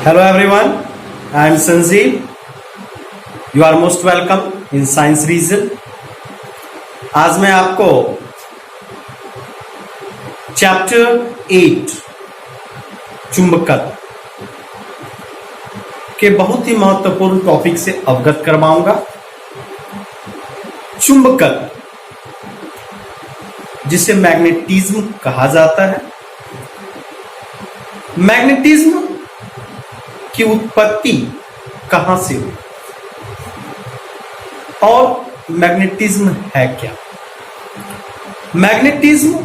Hello everyone, I am Sanjeev. You are most welcome in Science Reason. आज मैं आपको chapter 8 चुंबकत्व के बहुत ही महत्वपूर्ण टॉपिक से अवगत करवाऊंगा। चुंबकत्व, जिसे मैग्नेटिज्म कहा जाता है। मैग्नेटिज्म की उत्पत्ति कहां से हुई और मैग्नेटिज्म है क्या? मैग्नेटिज्म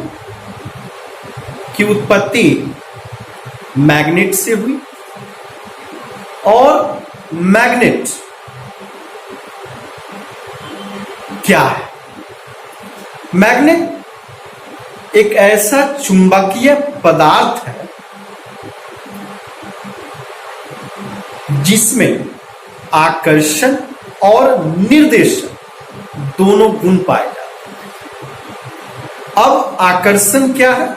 की उत्पत्ति मैग्नेट से हुई और मैग्नेट क्या है? मैग्नेट एक ऐसा चुंबकीय पदार्थ है जिसमें आकर्षण और निर्देशन दोनों गुण पाए जाते हैं। अब आकर्षण क्या है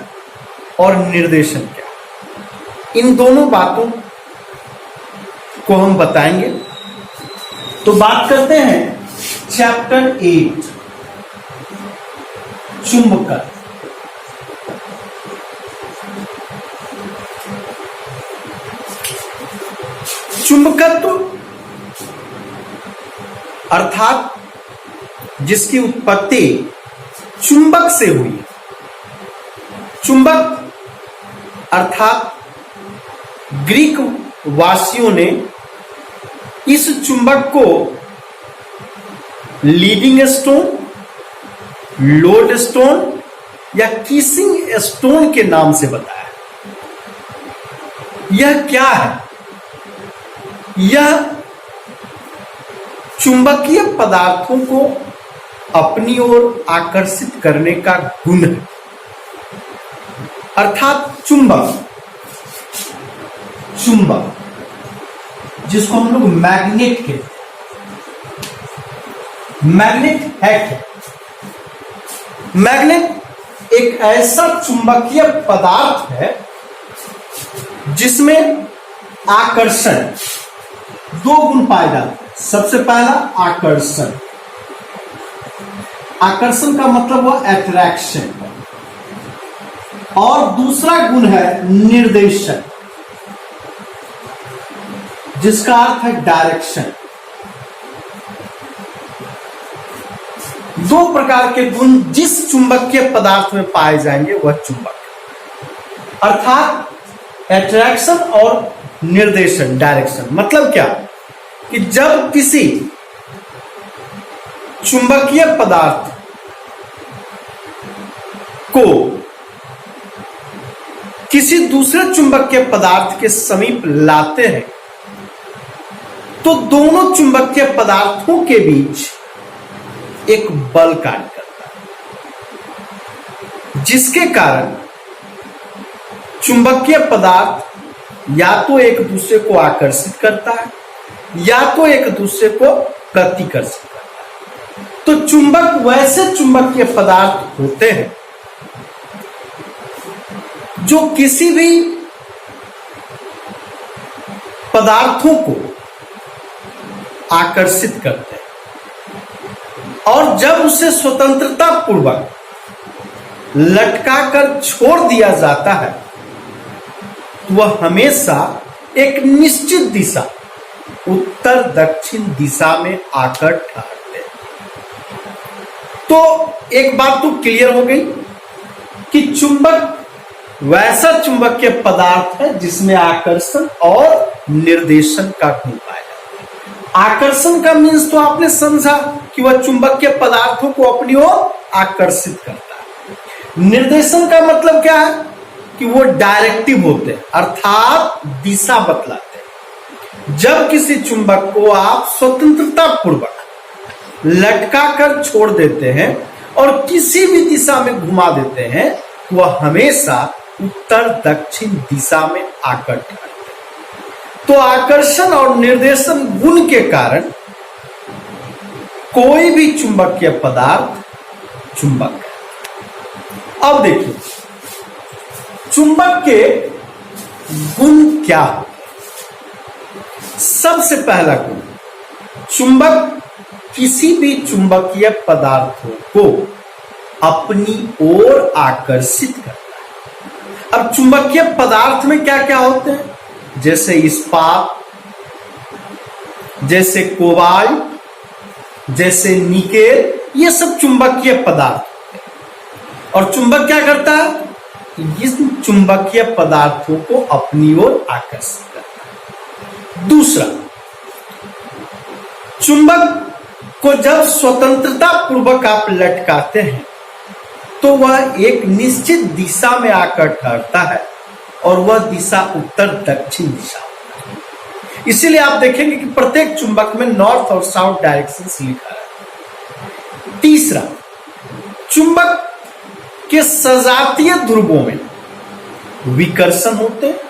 और निर्देशन क्या है, इन दोनों बातों को हम बताएंगे। तो बात करते हैं चैप्टर 8 चुंबकत्व। चुंबकत्व अर्थात जिसकी उत्पत्ति चुंबक से हुई। चुंबक अर्थात ग्रीक वासियों ने इस चुंबक को लीडिंग स्टोन, लोड स्टोन या किसिंग स्टोन के नाम से बताया। यह क्या है? यह चुंबकीय पदार्थों को अपनी ओर आकर्षित करने का गुण है। अर्थात चुंबक जिसको हम लोग मैग्नेट कहते हैं। मैग्नेट है क्या? मैग्नेट एक ऐसा चुंबकीय पदार्थ है जिसमें आकर्षण दो गुण पाए जाते हैं। सबसे पहला आकर्षण। आकर्षण का मतलब हुआ अट्रैक्शन, और दूसरा गुण है निर्देशन, जिसका अर्थ है डायरेक्शन। दो प्रकार के गुण जिस चुंबकीय पदार्थ में पाए जाएंगे वह चुंबक, अर्थात अट्रैक्शन और निर्देशन, डायरेक्शन। मतलब क्या कि जब किसी चुंबकीय पदार्थ को किसी दूसरे चुंबकीय पदार्थ के समीप लाते हैं तो दोनों चुंबकीय पदार्थों के बीच एक बल कार्य करता है, जिसके कारण चुंबकीय पदार्थ या तो एक दूसरे को आकर्षित करता है या तो एक दूसरे को प्रतिकर्षित करता है। तो चुंबक वैसे चुंबकीय पदार्थ होते हैं जो किसी भी पदार्थों को आकर्षित करते हैं और जब उसे स्वतंत्रता पूर्वक लटकाकर छोड़ दिया जाता है तो वह हमेशा एक निश्चित दिशा, उत्तर दक्षिण दिशा में आकर ठहरते हैं। तो एक बात तो क्लियर हो गई कि चुंबक वैसा चुंबकीय पदार्थ है जिसमें आकर्षण और निर्देशन का गुण पाया जाता है। आकर्षण का मीन्स तो आपने समझा कि वह चुंबकीय पदार्थों को अपनी ओर आकर्षित करता है। निर्देशन का मतलब क्या है कि वो डायरेक्टिव होते हैं, अर्थात दिशा बतलाते हैं। जब किसी चुंबक को आप स्वतंत्रता पूर्वक लटकाकर छोड़ देते हैं और किसी भी दिशा में घुमा देते हैं तो वह हमेशा उत्तर दक्षिण दिशा में आकर ठहरते हैं। तो आकर्षण और निर्देशन गुण के कारण कोई भी चुंबकीय पदार्थ चुंबक है। अब देखिए चुंबक के गुण क्या होते हैं। सबसे पहला गुण, चुंबक किसी भी चुंबकीय पदार्थों को अपनी ओर आकर्षित करता है। अब चुंबकीय पदार्थ में क्या क्या होते हैं? जैसे इस्पात, जैसे कोबाल्ट, जैसे निकेल, ये सब चुंबकीय पदार्थ होते हैं। और चुंबक क्या करता है? इस चुंबकीय पदार्थों को अपनी ओर आकर्षित करता है। दूसरा, चुंबक को जब स्वतंत्रता पूर्वक आप लटकाते हैं तो वह एक निश्चित दिशा में आकर ठहरता है और वह दिशा उत्तर दक्षिण दिशा होता है। इसीलिए आप देखेंगे कि प्रत्येक चुंबक में नॉर्थ और साउथ डायरेक्शंस लिखा है। तीसरा, चुंबक के सजातीय ध्रुवों में विकर्षण होते हैं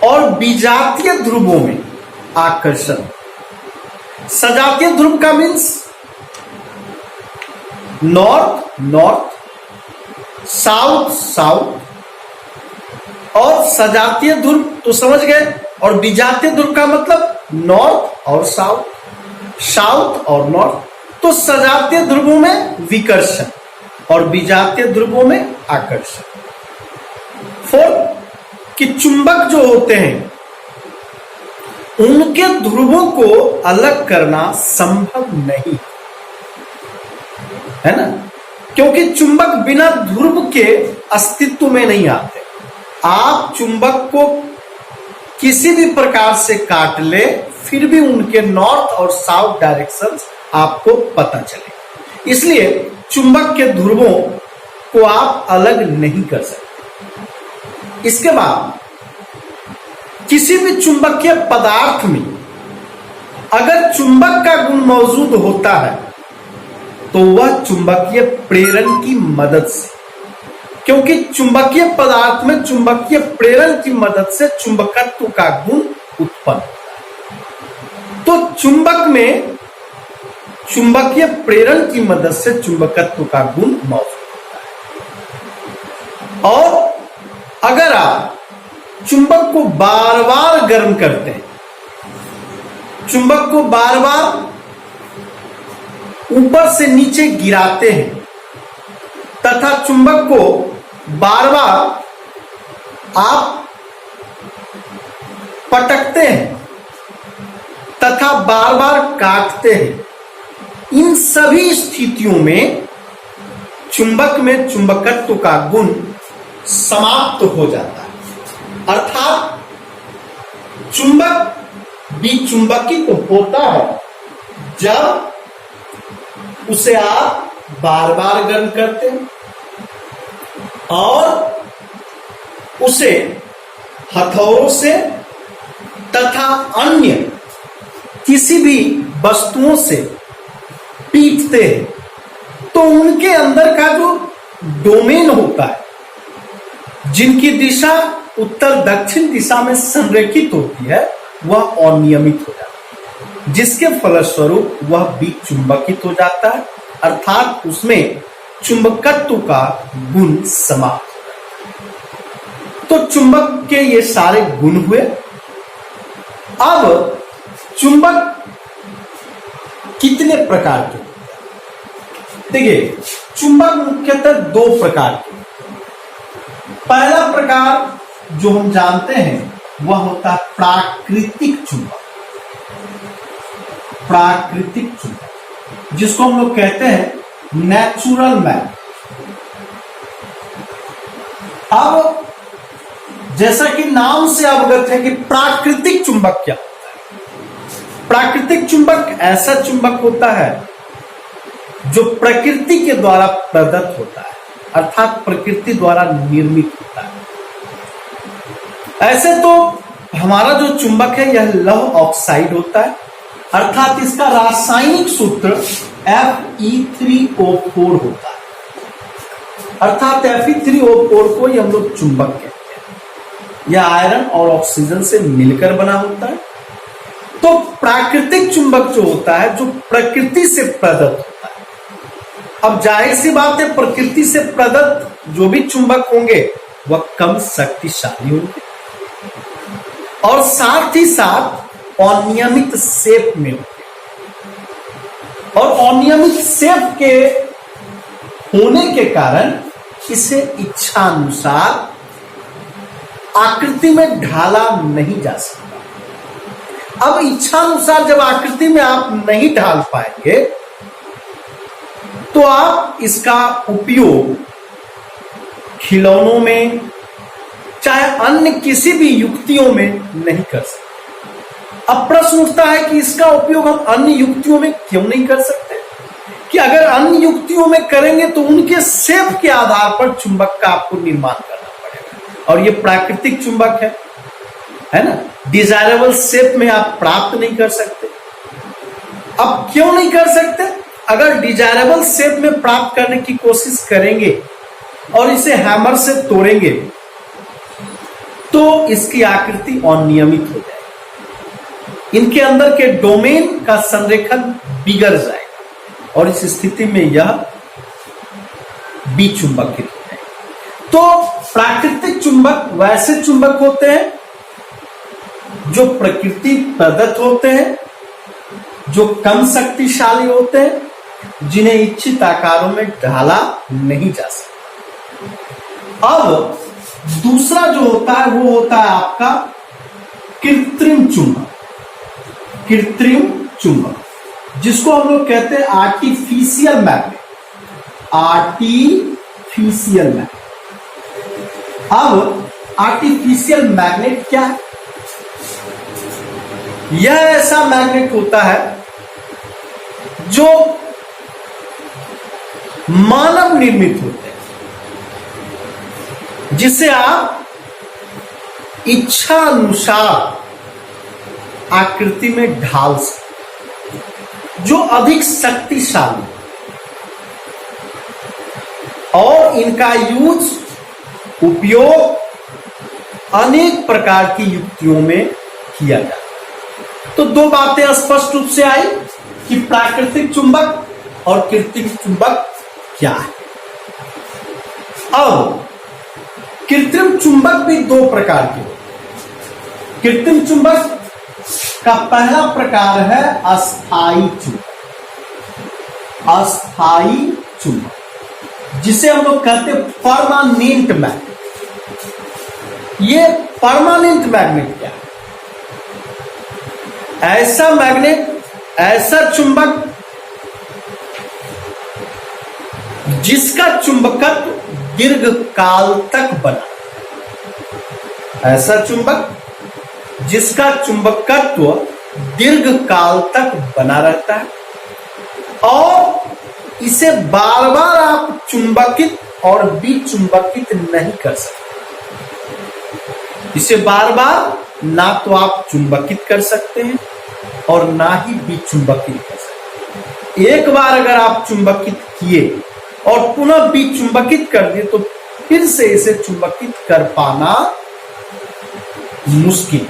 और विजातीय ध्रुवों में आकर्षण। सजातीय ध्रुव का means north north, south south, और सजातीय ध्रुव तो समझ गए, और विजातीय ध्रुव का मतलब नॉर्थ और साउथ, साउथ और नॉर्थ। तो सजातीय ध्रुवों में विकर्षण और विजातीय ध्रुवों में आकर्षण। फोर्थ, कि चुंबक जो होते हैं उनके ध्रुवों को अलग करना संभव नहीं है ना, क्योंकि चुंबक बिना ध्रुव के अस्तित्व में नहीं आते। आप चुंबक को किसी भी प्रकार से काट ले, फिर भी उनके नॉर्थ और साउथ डायरेक्शंस आपको पता चले। इसलिए चुंबक के ध्रुवों को आप अलग नहीं कर सकते। इसके बाद, किसी भी चुंबकीय पदार्थ में अगर चुंबक का गुण मौजूद होता है तो वह चुंबकीय प्रेरण की मदद से, क्योंकि चुंबकीय पदार्थ में चुंबकीय प्रेरण की मदद से चुंबकत्व का गुण उत्पन्न होता है। तो चुंबक में चुंबकीय प्रेरण की मदद से चुंबकत्व का गुण मौजूद होता है। और अगर आप चुंबक को बार बार गर्म करते हैं, चुंबक को बार बार ऊपर से नीचे गिराते हैं तथा चुंबक को बार बार आप पटकते हैं तथा बार बार काटते हैं, इन सभी स्थितियों में चुंबक में चुंबकत्व का गुण समाप्त हो जाता है। अर्थात चुंबक विचुंबकित होता है जब उसे आप बार बार गर्म करते हैं और उसे हथौड़ों से तथा अन्य किसी भी वस्तुओं से पीटते हैं, तो उनके अंदर का जो डोमेन होता है, जिनकी दिशा उत्तर दक्षिण दिशा में संरेखित होती है, वह अनियमित हो जाता है, जिसके फलस्वरूप वह विचुंबकित हो जाता है, अर्थात उसमें चुंबकत्व का गुण समाप्त हो जाता है। तो चुंबक के ये सारे गुण हुए। अब चुंबक कितने प्रकार के? देखिए, चुंबक मुख्यतः दो प्रकार के। पहला प्रकार जो हम जानते हैं वह होता है प्राकृतिक चुंबक। प्राकृतिक चुंबक जिसको हम लोग कहते हैं नेचुरल मैग्नेट। अब जैसा कि नाम से अवगत है कि प्राकृतिक चुंबक क्या होता है। प्राकृतिक चुंबक ऐसा चुंबक होता है जो प्रकृति के द्वारा प्रदत्त होता है, अर्थात प्रकृति द्वारा निर्मित होता है। ऐसे तो हमारा जो चुंबक है यह लौह ऑक्साइड होता है, अर्थात इसका रासायनिक सूत्र Fe3O4 होता है, अर्थात Fe3O4 को हम लोग चुंबक कहते हैं। यह आयरन और ऑक्सीजन से मिलकर बना होता है। तो प्राकृतिक चुंबक जो होता है, जो प्रकृति से प्रदत्त होता है। अब जाहिर सी बात है, प्रकृति से प्रदत्त जो भी चुंबक होंगे वह कम शक्तिशाली होंगे और साथ ही साथ अनियमित शेप में होते हैं और अनियमित शेप के होने के कारण इसे इच्छानुसार आकृति में ढाला नहीं जा सकता। अब इच्छानुसार जब आकृति में आप नहीं ढाल पाएंगे तो आप इसका उपयोग खिलौनों में चाहे अन्य किसी भी युक्तियों में नहीं कर सकते। अब प्रश्न उठता है कि इसका उपयोग हम अन्य युक्तियों में क्यों नहीं कर सकते, कि अगर अन्य युक्तियों में करेंगे तो उनके शेप के आधार पर चुंबक का आपको निर्माण करना पड़ेगा और ये प्राकृतिक चुंबक है ना, डिजायरेबल शेप में आप प्राप्त नहीं कर सकते। अब क्यों नहीं कर सकते? अगर डिजायरेबल शेप में प्राप्त करने की कोशिश करेंगे और इसे हैमर से तोड़ेंगे तो इसकी आकृति अनियमित हो जाएगी, इनके अंदर के डोमेन का संरेखन बिगड़ जाएगा और इस स्थिति में यह विचुंबकित हो जाएगा। तो प्राकृतिक चुंबक वैसे चुंबक होते हैं जो प्रकृति प्रदत्त होते हैं, जो कम शक्तिशाली होते हैं, जिन्हें इच्छित आकारों में ढाला नहीं जा सकता। अब दूसरा जो होता है वो होता है आपका कृत्रिम चुंबक। कृत्रिम चुंबक जिसको हम लोग कहते हैं आर्टिफिशियल मैग्नेट। Artificial magnet. अब आर्टिफिशियल मैग्नेट क्या है? यह ऐसा मैग्नेट होता है जो मानव निर्मित होते हैं, जिसे आप इच्छा अनुसार आकृति में ढाल सकते, जो अधिक शक्तिशाली और इनका उपयोग अनेक प्रकार की युक्तियों में किया जाता है। तो दो बातें स्पष्ट रूप से आई कि प्राकृतिक चुंबक और कृत्रिम चुंबक क्या है। अब कृत्रिम चुंबक भी दो प्रकार के होते हैं। कृत्रिम चुंबक का पहला प्रकार है अस्थाई चुंबक। अस्थाई चुंबक जिसे हम लोग कहते हैं परमानेंट मैग्नेट। ये परमानेंट मैग्नेट क्या है? ऐसा मैग्नेट, ऐसा चुंबक जिसका चुंबकत्व दीर्घ काल तक बना। ऐसा चुंबक जिसका चुंबकत्व दीर्घ काल तक बना रहता है और इसे बार बार आप चुंबकित और विचुंबकित नहीं कर सकते। इसे बार बार ना तो आप चुंबकित कर सकते हैं और ना ही विचुंबकित कर सकते हैं। एक बार अगर आप चुंबकित किए और पुनः विचुंबकित कर दिए तो फिर से इसे चुंबकित कर पाना मुश्किल,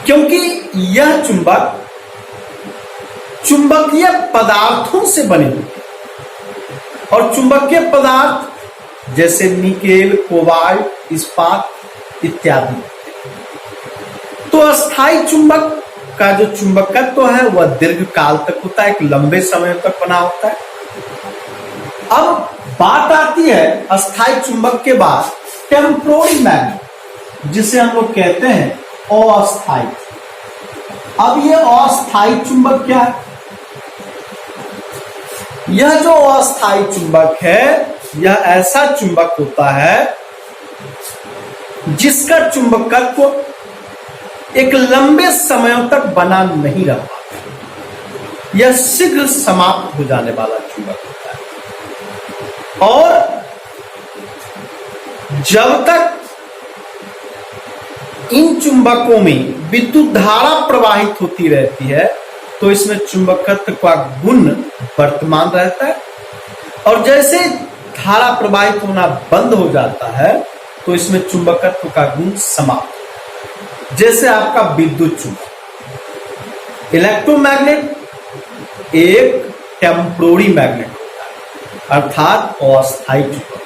क्योंकि यह चुंबक चुंबकीय पदार्थों से बने हुए हैं और चुंबकीय पदार्थ जैसे निकेल, कोबाल्ट, इस्पात इत्यादि। तो अस्थाई चुंबक का जो चुंबकत्व है वह दीर्घ काल तक होता है, एक लंबे समय तक बना होता है। अब बात आती है अस्थाई चुंबक के बाद टेम्पोररी मैग्नेट, जिसे हम लोग कहते हैं अस्थाई। अब ये अस्थाई चुंबक क्या है? यह जो अस्थाई चुंबक है यह ऐसा चुंबक होता है जिसका चुंबकत्व एक लंबे समय तक बना नहीं रह पाता। यह शीघ्र समाप्त हो जाने वाला चुंबक होता है और जब तक इन चुंबकों में विद्युत धारा प्रवाहित होती रहती है तो इसमें चुंबकत्व का गुण वर्तमान रहता है और जैसे धारा प्रवाहित होना बंद हो जाता है तो इसमें चुंबकत्व का गुण समाप्त होता है। जैसे आपका विद्युत चुंबक। इलेक्ट्रोमैग्नेट एक टेम्पोररी मैग्नेट होता है अर्थात अस्थाई चुंबक।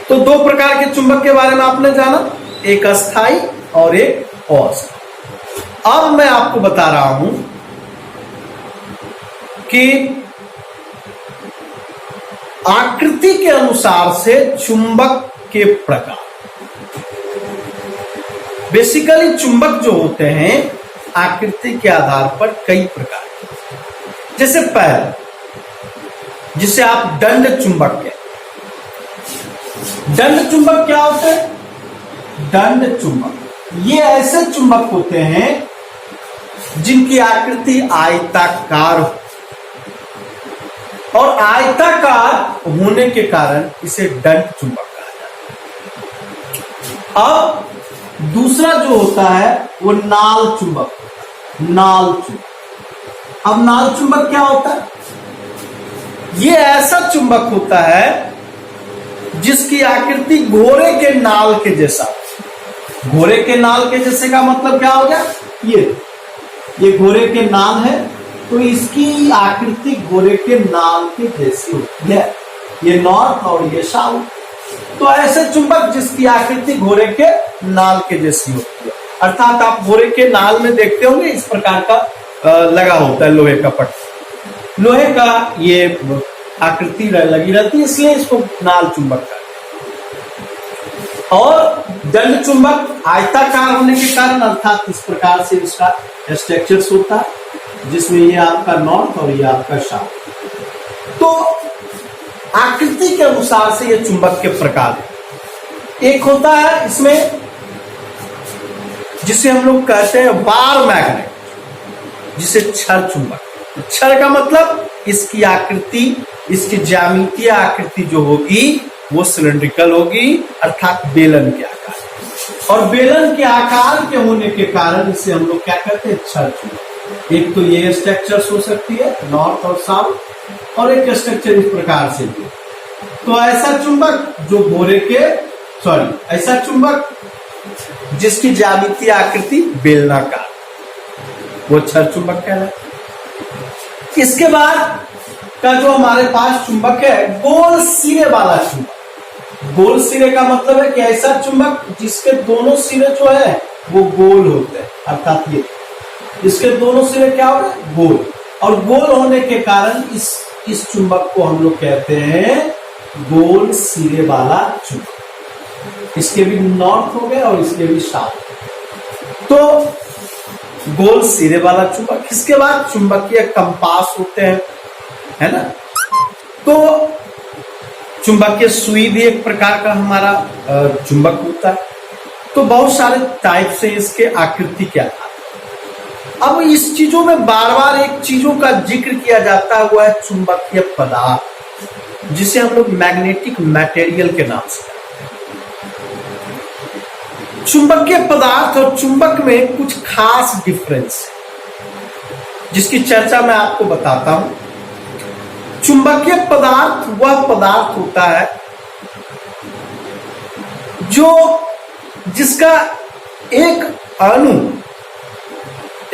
तो दो प्रकार के चुंबक के बारे में आपने जाना, एक अस्थाई और एक अस्थाई। अब मैं आपको बता रहा हूं कि आकृति के अनुसार से चुंबक के प्रकार। बेसिकली चुंबक जो होते हैं आकृति के आधार पर कई प्रकार के, जैसे पहला जिसे आप दंड चुंबक कहते हैं। दंड चुंबक क्या होते हैं? दंड चुंबक ये ऐसे चुंबक होते हैं जिनकी आकृति आयताकार हो, और आयताकार होने के कारण इसे दंड चुंबक कहा जाता है। अब दूसरा जो होता है वो नाल चुंबक होता है। नाल चुंबक, अब नाल चुंबक क्या होता है? ये ऐसा चुंबक होता है जिसकी आकृति घोड़े के नाल के जैसा। घोड़े के नाल के जैसे का मतलब क्या हो गया? ये घोड़े के नाल है तो इसकी आकृति घोड़े के नाल के जैसी होती है। ये नॉर्थ और ये साउथ, तो ऐसे चुंबक जिसकी आकृति घोड़े के नाल के जैसी होती है, अर्थात आप घोड़े के नाल में देखते होंगे इस प्रकार का लगा होता है लोहे का पट्टा, लोहे का ये आकृति लगी रहती है, इसलिए इसको नाल चुंबक कहते हैं। और दंड चुंबक आयताकार होने के कारण, अर्थात इस प्रकार से इसका स्ट्रक्चर होता है जिसमें ये आपका नॉर्थ और ये आपका साउथ। तो आकृति के अनुसार से ये चुंबक के प्रकार है। एक होता है इसमें जिसे हम लोग कहते हैं बार मैग्नेट, जिसे क्षर चुंबक। क्षर का मतलब इसकी आकृति, इसकी ज्यामितीय आकृति जो होगी वो सिलेंड्रिकल होगी, अर्थात बेलन के आकार। और बेलन के आकार के होने के कारण इसे हम लोग क्या कहते हैं? क्षर चुंबक। एक तो ये स्ट्रक्चर हो सकती है नॉर्थ और साउथ, और एक स्ट्रक्चर इस प्रकार से भी। तो ऐसा चुंबक जो घोड़े के ऐसा चुंबक जिसकी ज्यामितीय आकृति बेलनाकार, वो क्षर चुंबक कहलाता है। इसके बाद का जो हमारे पास चुंबक है गोल सिरे वाला चुंबक। गोल सिरे का मतलब है कि ऐसा चुंबक जिसके दोनों सिरे जो है वो गोल होते हैं, अर्थात ये इसके दोनों सिरे क्या होते हैं? गोल। और गोल होने के कारण इस चुंबक को हम लोग कहते हैं गोल सिरे वाला चुंबक। इसके भी नॉर्थ हो गए और इसके भी साउथ। तो गोल सिरे वाला चुंबक। इसके बाद चुंबकीय कंपास होते हैं, है ना। तो चुंबकीय सुई भी एक प्रकार का हमारा चुंबक होता है। तो बहुत सारे टाइप से इसके आकृति क्या था। अब इस चीजों में बार बार एक चीजों का जिक्र किया जाता है, वो है चुंबकीय पदार्थ, जिसे हम लोग मैग्नेटिक मटेरियल के नाम से। चुंबकीय पदार्थ और चुंबक में कुछ खास डिफरेंस है जिसकी चर्चा मैं आपको बताता हूं। चुंबकीय पदार्थ वह पदार्थ होता है जिसका एक अणु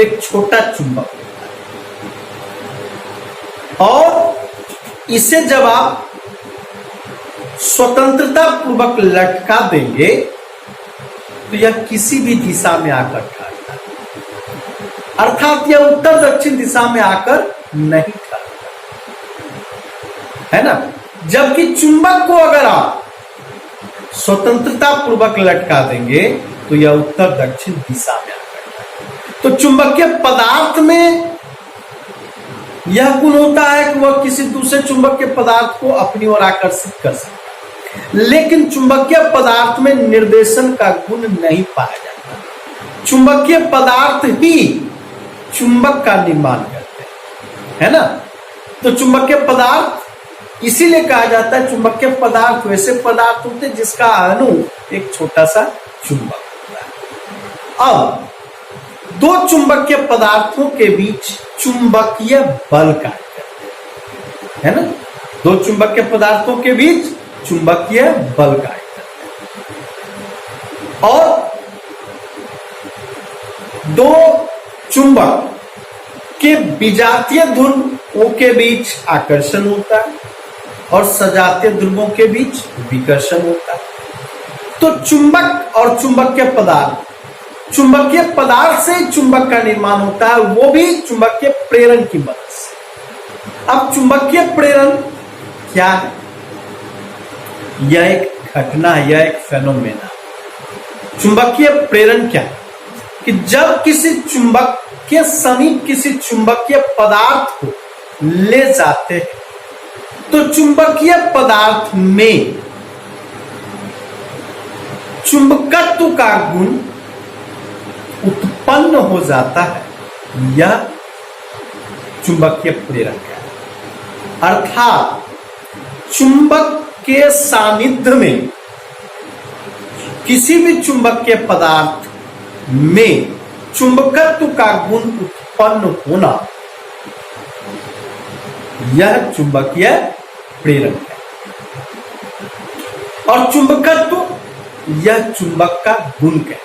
एक छोटा चुंबक होता है, और इसे जब आप स्वतंत्रता पूर्वक लटका देंगे तो यह किसी भी दिशा में आकर ठहरता है, अर्थात यह उत्तर दक्षिण दिशा में आकर नहीं ठहरता, है ना। जबकि चुंबक को अगर आप स्वतंत्रता पूर्वक लटका देंगे तो यह उत्तर दक्षिण दिशा में आकर ठहरता है। तो चुंबकीय पदार्थ में यह गुण होता है कि वह किसी दूसरे चुंबक के पदार्थ को अपनी ओर आकर्षित कर सकता है, लेकिन चुंबकीय पदार्थ में निर्देशन का गुण नहीं पाया जाता। चुंबकीय पदार्थ ही चुंबक का निर्माण करते हैं, है ना। तो चुंबकीय पदार्थ इसीलिए कहा जाता है चुंबकीय पदार्थ वैसे पदार्थ होते हैं जिसका अणु एक छोटा सा चुंबक होता है। अब दो चुंबकीय पदार्थों के बीच चुंबकीय बल कार्य करते हैं, है ना। दो चुंबकीय पदार्थों के बीच चुंबकीय बल कार्य करते हैं, और दो चुंबक के विजातीय ध्रुवों के बीच आकर्षण होता है और सजातीय ध्रुवों के बीच विकर्षण होता है। तो चुंबक और चुंबकीय पदार्थ, चुंबकीय पदार्थ से चुंबक का निर्माण होता है, वो भी चुंबकीय प्रेरण की मदद से। अब चुंबकीय प्रेरण क्या है? यह एक घटना है, यह एक फेनोमेना। चुंबकीय प्रेरण क्या है? कि जब किसी चुंबक के समीप किसी चुंबकीय पदार्थ को ले जाते हैं तो चुंबकीय पदार्थ में चुंबकत्व का गुण उत्पन्न हो जाता है, यह चुंबकीय प्रेरण है। अर्थात चुंबक के सानिध्य में किसी भी चुंबकीय पदार्थ में चुंबकत्व का गुण उत्पन्न होना, यह चुंबकीय प्रेरण है। और चुंबकत्व यह चुंबक का गुण है,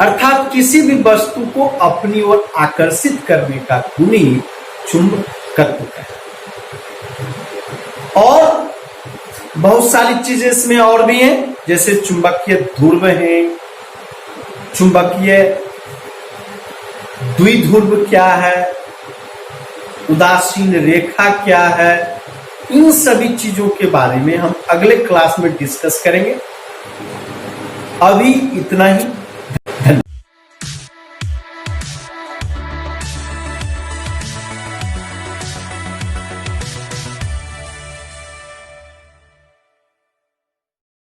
अर्थात किसी भी वस्तु को अपनी ओर आकर्षित करने का गुण ही चुंबकत्व है। और बहुत सारी चीजें इसमें और भी हैं, जैसे चुंबकीय ध्रुव है, चुंबकीय द्विध्रुव क्या है, उदासीन रेखा क्या है, इन सभी चीजों के बारे में हम अगले क्लास में डिस्कस करेंगे। अभी इतना ही।